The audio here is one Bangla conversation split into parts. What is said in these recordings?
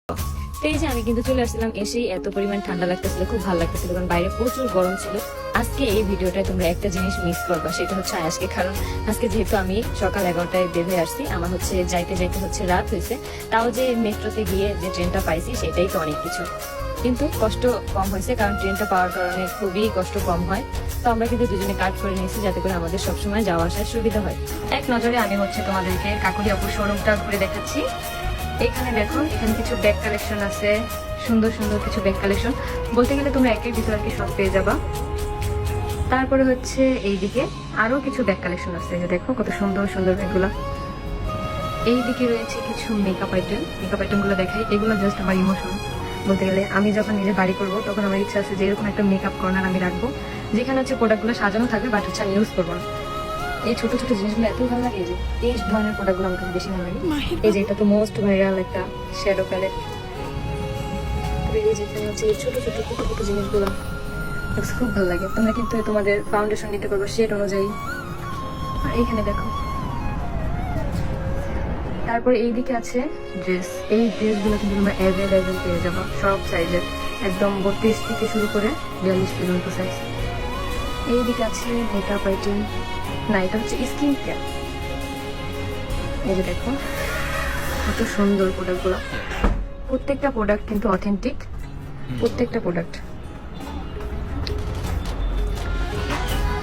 তো এই যে আমি কিন্তু চলে আসছিলাম, এসেই এত পরিমাণ ঠান্ডা লাগতেছিল, খুব ভালো লাগতেছিল, কারণ বাইরে প্রচুর গরম ছিল। আজকে এই ভিডিওটায় তোমরা একটা জিনিস মিস করবা, সেটা হচ্ছে আয়াসকে। কারণ আজকে যেহেতু আমি সকাল 11টায় বের হয়ে আসছি, আমার হচ্ছে যাইতে যাইতে হচ্ছে রাত হয়েছে। তাও যে মেট্রোতে গিয়ে যে ট্রেনটা পাইছি সেটাই তো অনেক কিছু, কিন্তু কষ্ট কম হয়েছে, কারণ ট্রেনটা পাওয়ার কারণে খুবই কষ্ট কম হয়। তো আমরা কিন্তু দুজনে কাট করে নিয়েছি যাতে করে আমাদের সবসময় যাওয়া আসার সুবিধা হয়। এক নজরে আমি হচ্ছে তোমাদেরকে কাকুলি আপুর শোরুমটা ঘুরে দেখাচ্ছি। এখানে দেখো, এখানে কিছু ব্যাগ কালেকশন আছে, সুন্দর সুন্দর কিছু ব্যাগ কালেকশন। বলতে গেলে তোমরা একের ভিতর আর কি সব পেয়ে যাবা। তারপরে হচ্ছে এইদিকে আরো কিছু ব্যাগ কালেকশন আছে, যে দেখো কত সুন্দর সুন্দর ব্যাগগুলো। এইদিকে রয়েছে কিছু মেকআপ আইটেম গুলো দেখাই। এগুলো জাস্ট আমার ইমোশন বলতে গেলে। আমি যখন নিজে বাড়ি করবো তখন আমার ইচ্ছা আছে যে এরকম একটা মেকআপ কর্নার আমি রাখবো, যেখানে হচ্ছে প্রোডাক্টগুলো সাজানো থাকবে, বাট হচ্ছে আমি ইউজ করবো না। এই ছোট ছোট জিনিসগুলো এত ভালো লাগে, যে এই ধরনের প্রোডাক্টগুলো আমার কাছে বেশি ভালো লাগে। এই যে এটা তো মোস্ট ভাইরাল একটা শ্যাডো প্যালেট। এই যে এখানে হচ্ছে এই ছোট ছোট ছোট ছোট জিনিসগুলো খুব ভালো লাগে। তোমরা কিন্তু তোমাদের ফাউন্ডেশন নিতে পারবো শেড অনুযায়ী। আর এইখানে দেখো, তারপরে এইদিকে আছে ড্রেস। এই ড্রেসগুলো কিন্তু তোমরা অ্যাভেলেবেল পেয়ে যাবো সব সাইজের, একদম 32 থেকে শুরু করে 42 পর্যন্ত সাইজ। এইদিকে আছে মেকআপ আইটেম, না এটা হচ্ছে স্কিন কেয়ার। এই যে দেখো কত সুন্দর প্রোডাক্টগুলো, প্রত্যেকটা প্রোডাক্ট কিন্তু অথেন্টিক, প্রত্যেকটা প্রোডাক্ট।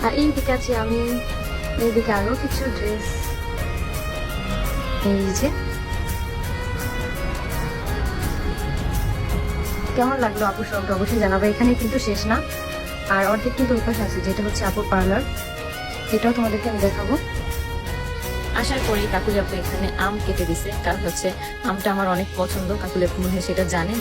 আর এইদিকে আছে আমি, এইদিকে আরো কিছু ড্রেস। এই যে কেমন লাগলো আপুর শপটা অবশ্যই জানাবো। এখানে কিন্তু শেষ না, আর অর্ধেক কিন্তু ওই পাশে আছে, যেটা হচ্ছে আপুর পার্লার, এটাও তোমাদেরকে আমি দেখাবো। আসার পরেই কাকুলি আপু এখানে আম কেটে দিছে, কারণ হচ্ছে আমটা আমার অনেক পছন্দ, কাকুলি আপু মনে হয় সেটা জানে।